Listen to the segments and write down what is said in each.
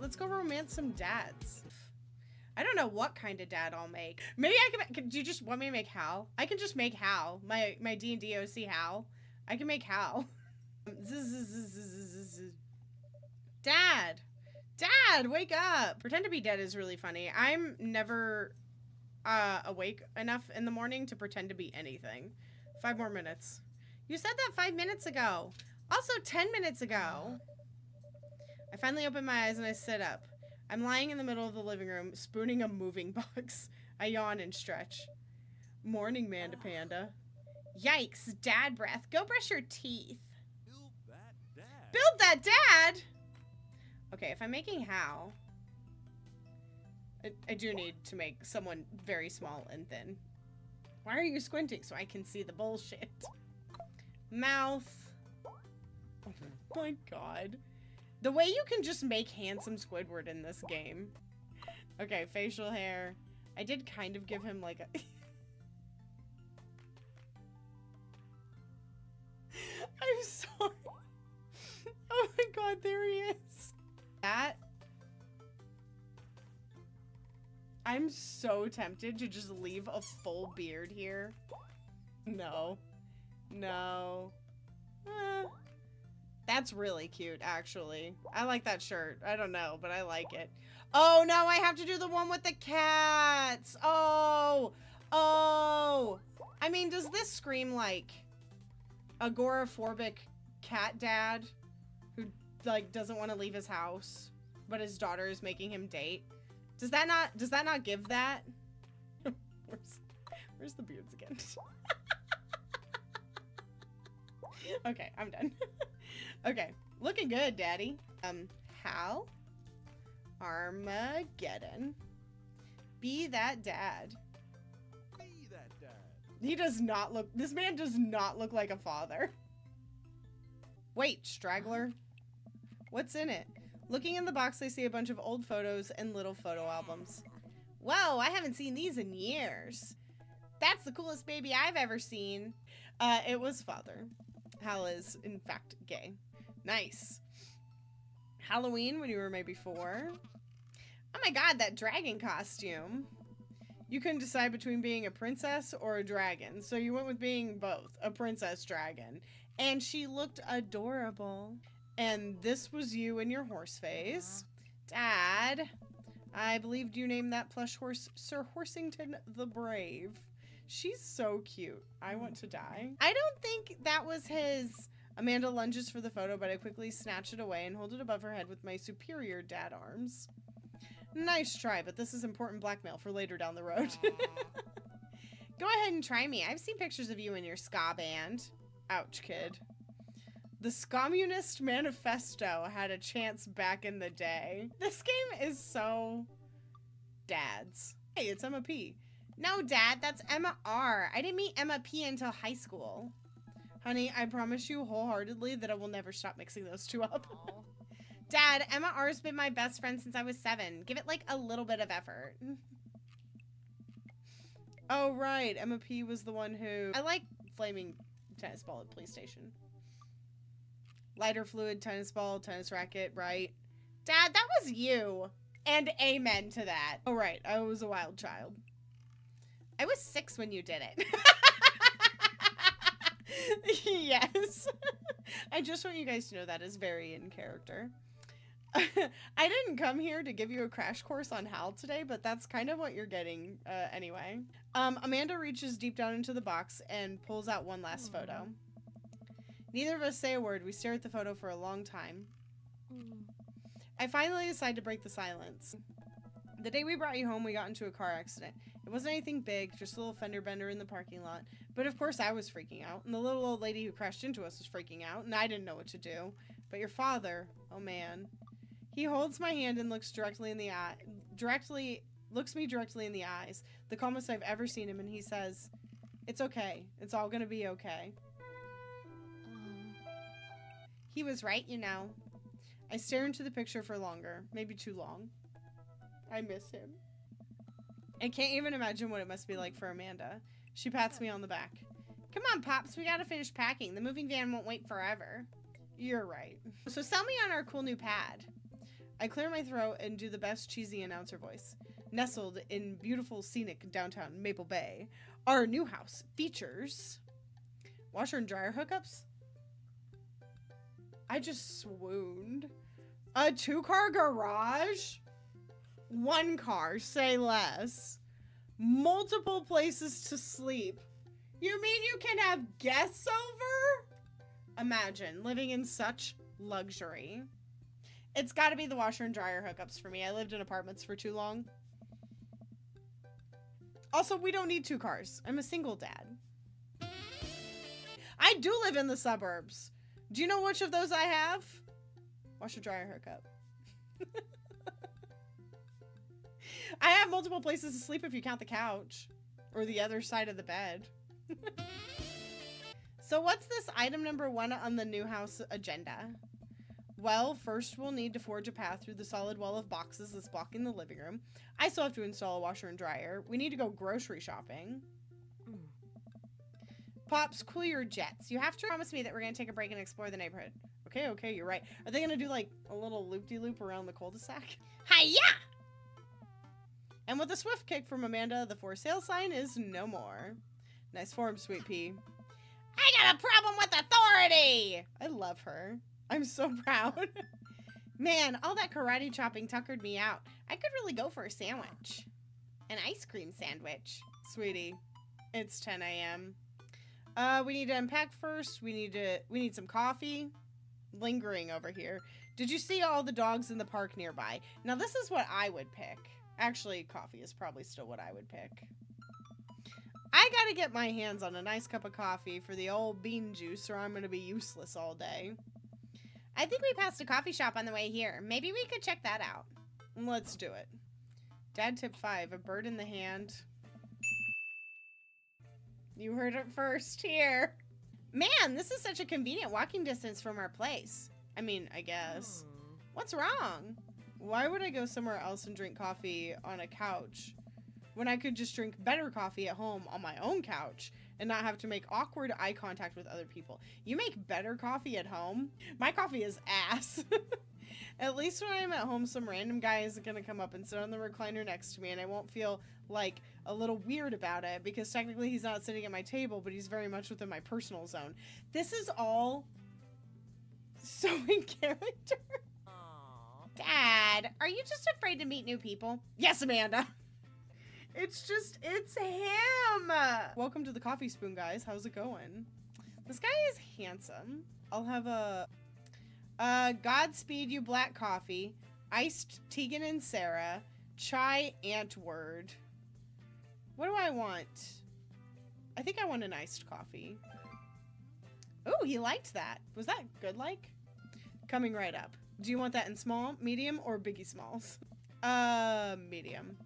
let's go romance some dads. I don't know what kind of dad I'll make. Maybe I can, do you just want me to make Hal? I can just make Hal, my D&D OC Hal. I can make Hal. Dad! Dad, wake up! Pretend to be dead is really funny. I'm never awake enough in the morning to pretend to be anything. 5 more minutes. You said that 5 minutes ago. Also 10 minutes ago. I finally open my eyes and I sit up. I'm lying in the middle of the living room, spooning a moving box. I yawn and stretch. Morning, Manda Panda. Yikes, dad breath. Go brush your teeth. Build that dad. Build that dad? Okay, if I'm making Hal, I do need to make someone very small and thin. Why are you squinting? So I can see the bullshit. Mouth. Oh my god. The way you can just make handsome Squidward in this game. Okay, facial hair. I did kind of give him like a... I'm sorry. Oh my god, there he is. That... I'm so tempted to just leave a full beard here. No. No. That's really cute, actually. I like that shirt. I don't know, but I like it. Oh, no, I have to do the one with the cats. Oh. Oh. I mean, does this scream like agoraphobic cat dad who, like, doesn't want to leave his house, but his daughter is making him date? Does that not give that? Where's the beards again? Okay, I'm done. Okay, looking good, daddy. Hal? Armageddon. Be that dad. Be that dad. He does not look, this man does not look like a father. Wait, straggler. What's in it? Looking in the box, I see a bunch of old photos and little photo albums. Whoa, I haven't seen these in years. That's the coolest baby I've ever seen. It was father. Hal is, in fact, gay. Nice. Halloween when you were maybe 4. Oh my god, that dragon costume. You couldn't decide between being a princess or a dragon, so you went with being both, a princess dragon. And she looked adorable. And this was you in your horse face. Dad, I believed you named that plush horse Sir Horsington the Brave. She's so cute. I want to die. I don't think that was his. Amanda lunges for the photo, but I quickly snatch it away and hold it above her head with my superior dad arms. Nice try, but this is important blackmail for later down the road. Go ahead and try me. I've seen pictures of you in your ska band. Ouch, kid. The Scommunist Manifesto had a chance back in the day. This game is so dads. Hey, it's Emma P. No, Dad, that's Emma R. I didn't meet Emma P until high school. Honey, I promise you wholeheartedly that I will never stop mixing those two up. Dad, Emma R's been my best friend since I was 7. Give it like a little bit of effort. Oh, right. Emma P was the one who... I like flaming tennis ball at PlayStation. Lighter fluid, tennis ball, tennis racket, right? Dad, that was you. And amen to that. Oh, right. I was a wild child. I was 6 when you did it. Yes. I just want you guys to know that is very in character. I didn't come here to give you a crash course on Hal today, but that's kind of what you're getting anyway. Amanda reaches deep down into the box and pulls out one last photo. Neither of us say a word. We stare at the photo for a long time. I finally decide to break the silence. The day we brought you home, we got into a car accident. It wasn't anything big, just a little fender bender in the parking lot. But of course I was freaking out, and the little old lady who crashed into us was freaking out, and I didn't know what to do. But your father, oh man. He holds my hand and looks directly in the eye, looks me directly in the eyes, the calmest I've ever seen him, and he says, "It's okay. It's all gonna be okay." He was right, you know. I stare into the picture for longer, maybe too long. I miss him. I can't even imagine what it must be like for Amanda. She pats me on the back. Come on, Pops, we gotta finish packing. The moving van won't wait forever. You're right. So sell me on our cool new pad. I clear my throat and do the best cheesy announcer voice. Nestled in beautiful scenic downtown Maple Bay, our new house features washer and dryer hookups. I just swooned. A 2-car garage? 1 car, say less. Multiple places to sleep. You mean you can have guests over? Imagine living in such luxury. It's gotta be the washer and dryer hookups for me. I lived in apartments for too long. Also, we don't need 2 cars. I'm a single dad. I do live in the suburbs. Do you know which of those I have? Washer dryer hookup. I have multiple places to sleep if you count the couch. Or the other side of the bed. So what's this item number 1 on the new house agenda? Well, first we'll need to forge a path through the solid wall of boxes that's blocking the living room. I still have to install a washer and dryer. We need to go grocery shopping. Pops, cool your jets. You have to promise me that we're going to take a break and explore the neighborhood. Okay, you're right. Are they going to do like a little loop-de-loop around the cul-de-sac? Hi-ya! And with a swift kick from Amanda, the for sale sign is no more. Nice form, Sweet Pea. I got a problem with authority! I love her. I'm so proud. Man, all that karate chopping tuckered me out. I could really go for a sandwich. An ice cream sandwich. Sweetie, it's 10 a.m. We need to unpack first. We need some coffee. Lingering over here. Did you see all the dogs in the park nearby? Now this is what I would pick. Actually, coffee is probably still what I would pick. I gotta get my hands on a nice cup of coffee for the old bean juice or I'm gonna be useless all day. I think we passed a coffee shop on the way here. Maybe we could check that out. Let's do it. Dad tip 5, a bird in the hand. You heard it first here. Man, this is such a convenient walking distance from our place. I mean, I guess. What's wrong? Why would I go somewhere else and drink coffee on a couch when I could just drink better coffee at home on my own couch and not have to make awkward eye contact with other people? You make better coffee at home? My coffee is ass. At least when I'm at home, some random guy is gonna come up and sit on the recliner next to me and I won't feel like a little weird about it because technically he's not sitting at my table, but he's very much within my personal zone. This is all so in character. Dad, are you just afraid to meet new people? Yes, Amanda. It's him. Welcome to the coffee spoon, guys. How's it going? This guy is handsome. I'll have a Godspeed you black coffee, iced Tegan and Sarah, chai Antword. What do I want? I think I want an iced coffee. Oh, he liked that. Was that good like? Coming right up. Do you want that in small, medium, or biggie smalls? Medium.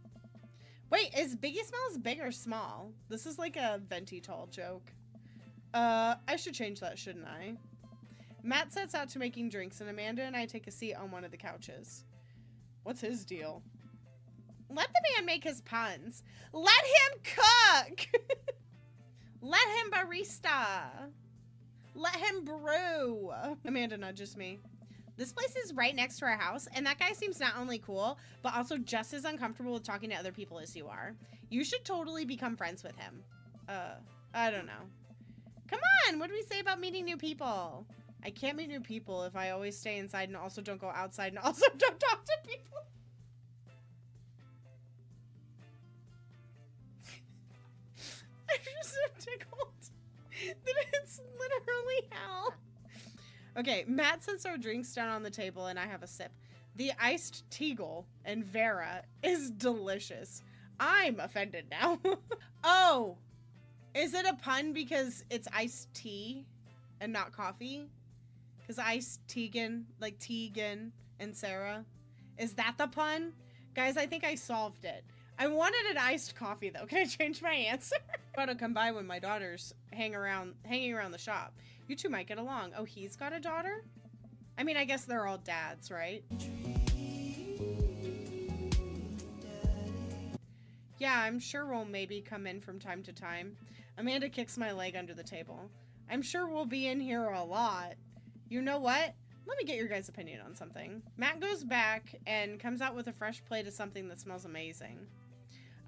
Wait, is biggie smalls big or small? This is like a venti tall joke. I should change that, shouldn't I? Matt sets out to making drinks, and Amanda and I take a seat on one of the couches. What's his deal? Let the man make his puns. Let him cook! Let him barista! Let him brew! Amanda nudges me. This place is right next to our house, and that guy seems not only cool, but also just as uncomfortable with talking to other people as you are. You should totally become friends with him. I don't know. Come on, what do we say about meeting new people? I can't meet new people if I always stay inside and also don't go outside and also don't talk to people. I'm just so tickled that it's literally hell. Okay, Matt sets our drinks down on the table and I have a sip. The iced Teagle and Vera is delicious. I'm offended now. Oh, is it a pun because it's iced tea and not coffee? Because iced Tegan, like Tegan and Sarah. Is that the pun? Guys, I think I solved it. I wanted an iced coffee though. Can I change my answer? I'm about to come by when my daughter's hanging around the shop. You two might get along. Oh, he's got a daughter? I mean, I guess they're all dads, right? Yeah, I'm sure we'll maybe come in from time to time. Amanda kicks my leg under the table. I'm sure we'll be in here a lot. You know what? Let me get your guys' opinion on something. Matt goes back and comes out with a fresh plate of something that smells amazing.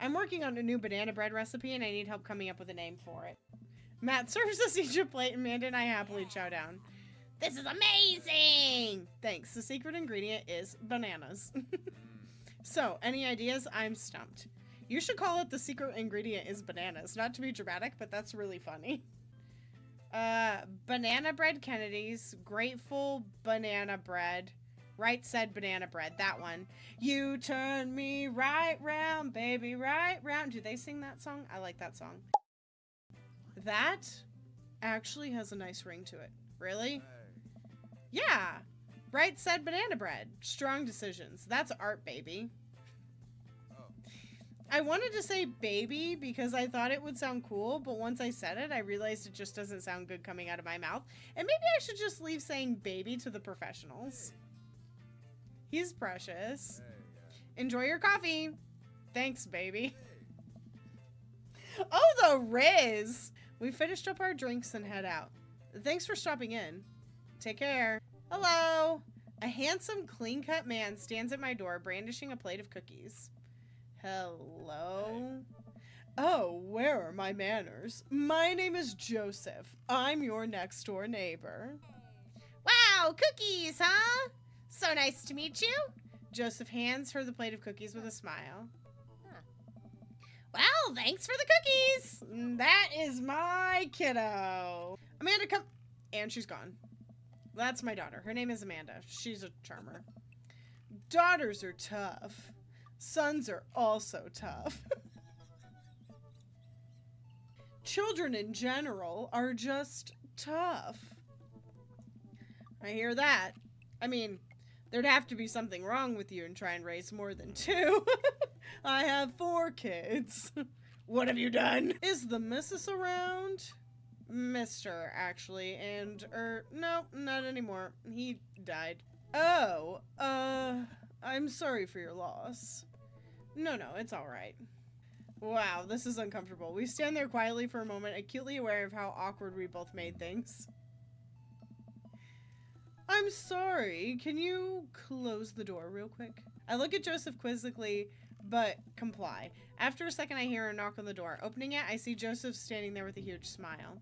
I'm working on a new banana bread recipe and I need help coming up with a name for it. Matt serves us each a plate and Amanda and I happily chow down. This is amazing! Thanks. The secret ingredient is bananas. So, any ideas? I'm stumped. You should call it the secret ingredient is bananas. Not to be dramatic, but that's really funny. Banana bread Kennedy's, grateful banana bread, right said banana bread, that one. You turn me right round, baby, right round. Do they sing that song? I like that song. That actually has a nice ring to it. Really? Yeah. Right said banana bread. Strong decisions. That's art, baby. I wanted to say baby because I thought it would sound cool, but once I said it, I realized it just doesn't sound good coming out of my mouth. And maybe I should just leave saying baby to the professionals. He's precious. Enjoy your coffee. Thanks, baby. Oh, the Riz! We finished up our drinks and head out. Thanks for stopping in. Take care. Hello. A handsome, clean-cut man stands at my door brandishing a plate of cookies. Hello? Oh, where are my manners? My name is Joseph. I'm your next door neighbor. Wow, cookies, huh? So nice to meet you. Joseph hands her the plate of cookies with a smile. Well, thanks for the cookies. That is my kiddo. Amanda, come. And she's gone. That's my daughter. Her name is Amanda. She's a charmer. Daughters are tough. Sons are also tough. Children in general are just tough. I hear that. I mean, there'd have to be something wrong with you and try and raise more than 2. I have 4 kids. What have you done? Is the missus around? Mister, actually, and, no, not anymore. He died. Oh, I'm sorry for your loss. No, it's alright. Wow, this is uncomfortable. We stand there quietly for a moment, acutely aware of how awkward we both made things. I'm sorry. Can you close the door real quick? I look at Joseph quizzically, but comply. After a second, I hear a knock on the door. Opening it, I see Joseph standing there with a huge smile.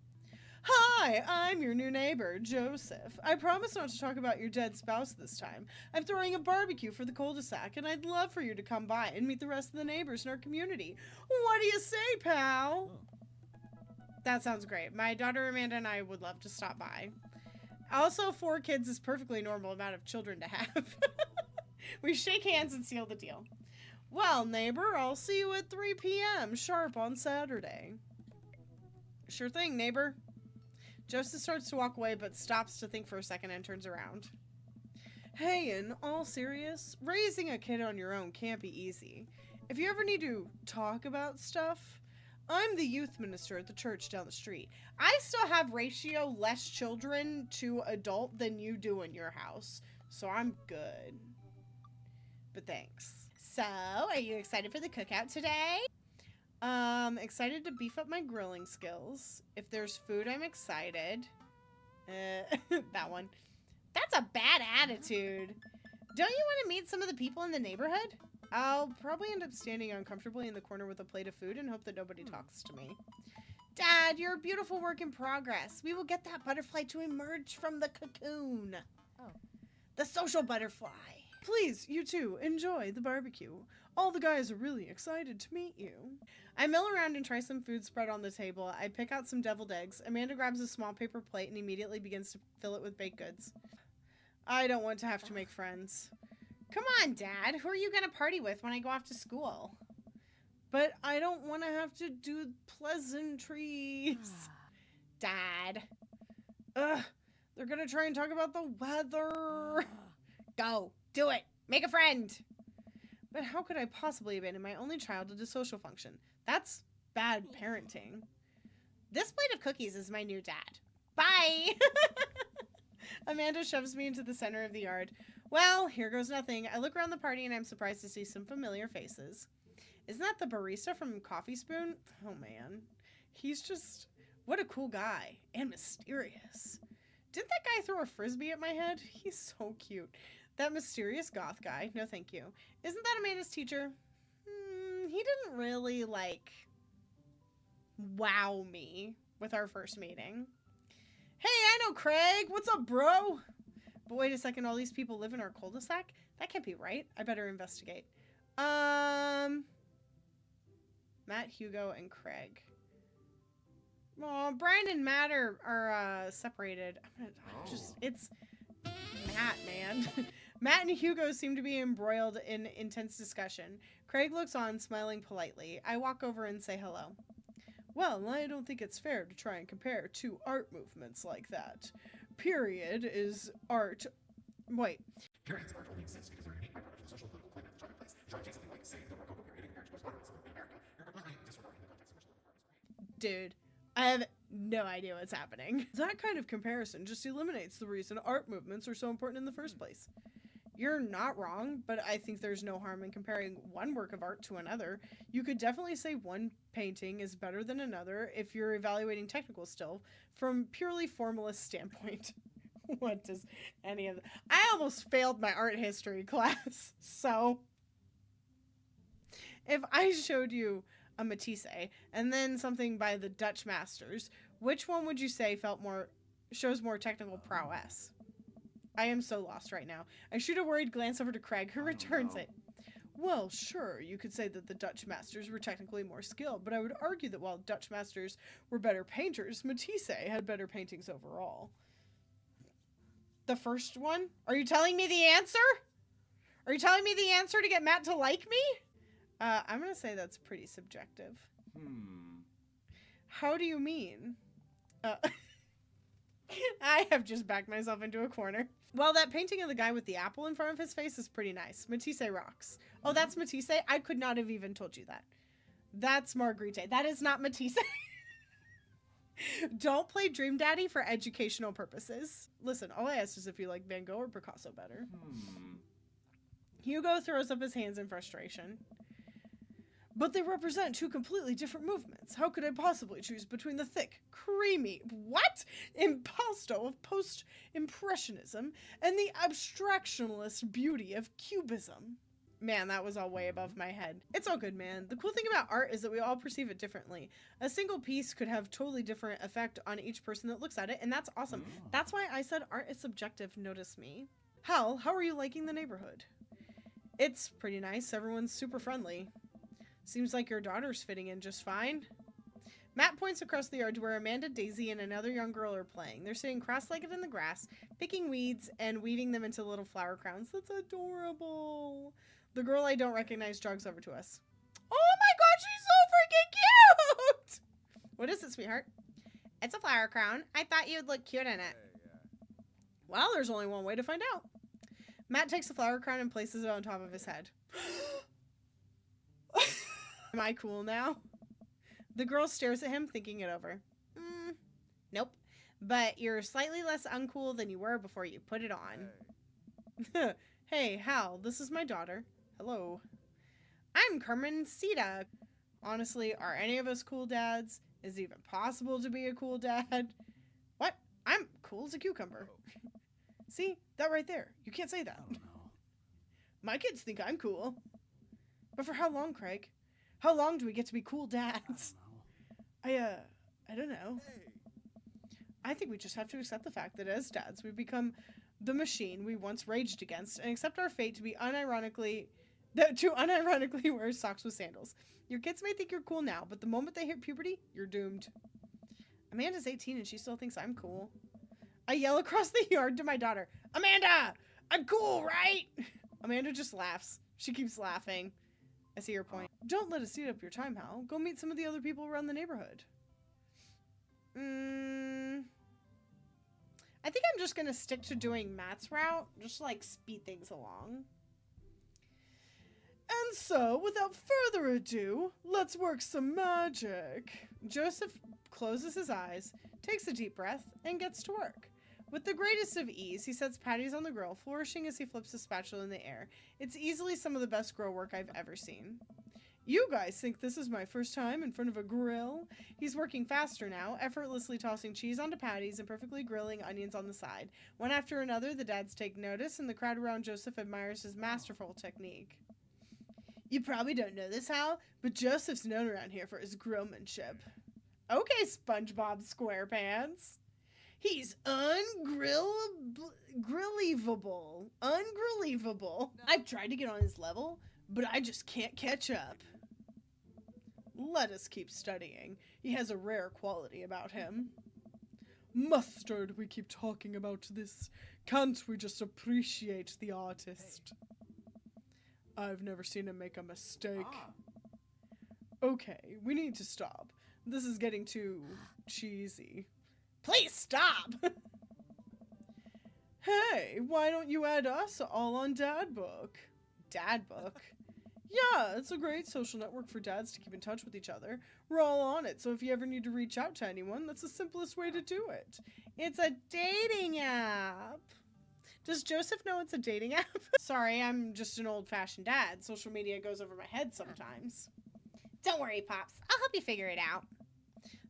Hi, I'm your new neighbor, Joseph. I promise not to talk about your dead spouse this time. I'm throwing a barbecue for the cul-de-sac, and I'd love for you to come by and meet the rest of the neighbors in our community. What do you say, pal? That sounds great. My daughter Amanda and I would love to stop by. Also, 4 kids is perfectly normal amount of children to have. We shake hands and seal the deal. Well, neighbor, I'll see you at 3 p.m. sharp on Saturday. Sure thing, neighbor. Joseph starts to walk away, but stops to think for a second and turns around. Hey, in all serious, raising a kid on your own can't be easy. If you ever need to talk about stuff, I'm the youth minister at the church down the street. I still have ratio less children to adult than you do in your house, so I'm good. But thanks. So, are you excited for the cookout today? Excited to beef up my grilling skills. If there's food, I'm excited. That one. That's a bad attitude. Don't you want to meet some of the people in the neighborhood? I'll probably end up standing uncomfortably in the corner with a plate of food and hope that nobody talks to me. Dad, you're a beautiful work in progress. We will get that butterfly to emerge from the cocoon. Oh. The social butterfly. Please, you two, enjoy the barbecue. All the guys are really excited to meet you. I mill around and try some food spread on the table. I pick out some deviled eggs. Amanda grabs a small paper plate and immediately begins to fill it with baked goods. I don't want to have to make friends. Come on, Dad. Who are you going to party with when I go off to school? But I don't want to have to do pleasantries. Dad. Ugh. They're going to try and talk about the weather. Go. Do it. Make a friend. But how could I possibly abandon my only child at a social function? That's bad parenting. This plate of cookies is my new dad. Bye! Amanda shoves me into the center of the yard. Well, here goes nothing. I look around the party and I'm surprised to see some familiar faces. Isn't that the barista from Coffee Spoon? Oh man. He's just... what a cool guy. And mysterious. Didn't that guy throw a frisbee at my head? He's so cute. That mysterious goth guy. No, thank you. Isn't that Amanda's teacher? He didn't really, like, wow me with our first meeting. Hey, I know Craig. What's up, bro? But wait a second. All these people live in our cul-de-sac? That can't be right. I better investigate. Matt, Hugo, and Craig. Oh, Brian and Matt are separated. It's Matt, man. Matt and Hugo seem to be embroiled in intense discussion. Craig looks on, smiling politely. I walk over and say hello. Well, I don't think it's fair to try and compare two art movements like that. Period is art. Wait. Periods of art only exist because they're unique by part of the social political climate the genre plays. The genre takes something like, say, the Rococo period in marriage was modernism in America. You're completely disregarding the context in which the work was made. Dude, I have no idea what's happening. That kind of comparison just eliminates the reason art movements are so important in the first place. You're not wrong, but I think there's no harm in comparing one work of art to another. You could definitely say one painting is better than another if you're evaluating technical skill from purely formalist standpoint. What does any of that? I almost failed my art history class, so if I showed you a Matisse and then something by the Dutch masters, which one would you say shows more technical prowess? I am so lost right now. I shoot a worried glance over to Craig, who returns it. Well, sure, you could say that the Dutch masters were technically more skilled, but I would argue that while Dutch masters were better painters, Matisse had better paintings overall. The first one? Are you telling me the answer? Are you telling me the answer to get Matt to like me? I'm going to say that's pretty subjective. How do you mean? I have just backed myself into a corner. Well, that painting of the guy with the apple in front of his face is pretty nice. Matisse rocks. Oh, that's Matisse? I could not have even told you that. That's Marguerite. That is not Matisse. Don't play Dream Daddy for educational purposes. Listen, all I asked is if you like Van Gogh or Picasso better. Hugo throws up his hands in frustration. But they represent two completely different movements. How could I possibly choose between the thick, creamy, impasto of post-impressionism and the abstractionalist beauty of cubism? Man, that was all way above my head. It's all good, man. The cool thing about art is that we all perceive it differently. A single piece could have totally different effect on each person that looks at it, and that's awesome. That's why I said art is subjective, notice me. Hal, how are you liking the neighborhood? It's pretty nice. Everyone's super friendly. Seems like your daughter's fitting in just fine. Matt points across the yard to where Amanda, Daisy, and another young girl are playing. They're sitting cross-legged in the grass, picking weeds and weaving them into little flower crowns. That's adorable. The girl I don't recognize jogs over to us. Oh my god, she's so freaking cute! What is it, sweetheart? It's a flower crown. I thought you'd look cute in it. Well, there's only one way to find out. Matt takes the flower crown and places it on top of his head. Am I cool now? The girl stares at him, thinking it over. Nope. But you're slightly less uncool than you were before you put it on. Hey, Hal, this is my daughter. Hello. I'm Carmen Sita. Honestly, are any of us cool dads? Is it even possible to be a cool dad? What? I'm cool as a cucumber. See? That right there. You can't say that. My kids think I'm cool. But for how long, Craig? How long do we get to be cool dads? I don't know. I think we just have to accept the fact that as dads, we've become the machine we once raged against and accept our fate to be unironically wear socks with sandals. Your kids may think you're cool now, but the moment they hit puberty, you're doomed. Amanda's 18 and she still thinks I'm cool. I yell across the yard to my daughter, Amanda, I'm cool, right? Amanda just laughs. She keeps laughing. I see your point. Don't let us eat up your time, Hal. Go meet some of the other people around the neighborhood. I think I'm just going to stick to doing Matt's route. Just, like, speed things along. And so, without further ado, let's work some magic. Joseph closes his eyes, takes a deep breath, and gets to work. With the greatest of ease, he sets patties on the grill, flourishing as he flips the spatula in the air. It's easily some of the best grill work I've ever seen. You guys think this is my first time in front of a grill? He's working faster now, effortlessly tossing cheese onto patties and perfectly grilling onions on the side. One after another, the dads take notice, and the crowd around Joseph admires his masterful technique. You probably don't know this, Hal, but Joseph's known around here for his grillmanship. Okay, SpongeBob SquarePants. He's ungrievable. I've tried to get on his level, but I just can't catch up. Let us keep studying. He has a rare quality about him. Mustard, we keep talking about this. Can't we just appreciate the artist? I've never seen him make a mistake. Okay, we need to stop. This is getting too cheesy. Please stop! Hey, why don't you add us all on Dadbook? Dadbook? Yeah, it's a great social network for dads to keep in touch with each other. We're all on it, so if you ever need to reach out to anyone, that's the simplest way to do it. It's a dating app. Does Joseph know it's a dating app? Sorry, I'm just an old-fashioned dad. Social media goes over my head sometimes. Don't worry, Pops. I'll help you figure it out.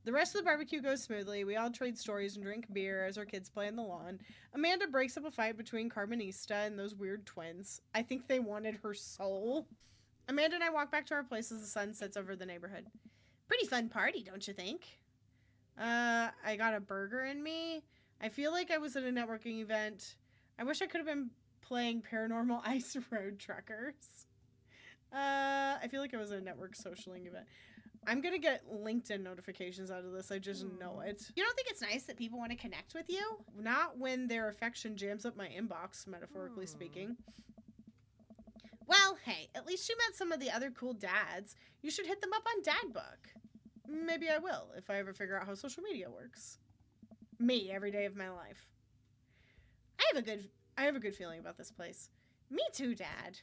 The rest of the barbecue goes smoothly. We all trade stories and drink beer as our kids play on the lawn. Amanda breaks up a fight between Carmenista and those weird twins. I think they wanted her soul. Amanda and I walk back to our place as the sun sets over the neighborhood. Pretty fun party, don't you think? I got a burger in me. I feel like I was at a networking event. I wish I could have been playing Paranormal Ice Road Truckers. I feel like I was at a network socialing event. I'm gonna get LinkedIn notifications out of this. I just know it. You don't think it's nice that people want to connect with you? Not when their affection jams up my inbox, metaphorically speaking. Well, hey, at least you met some of the other cool dads. You should hit them up on Dadbook. Maybe I will, if I ever figure out how social media works. Me, every day of my life. I have a good feeling about this place. Me too, Dad.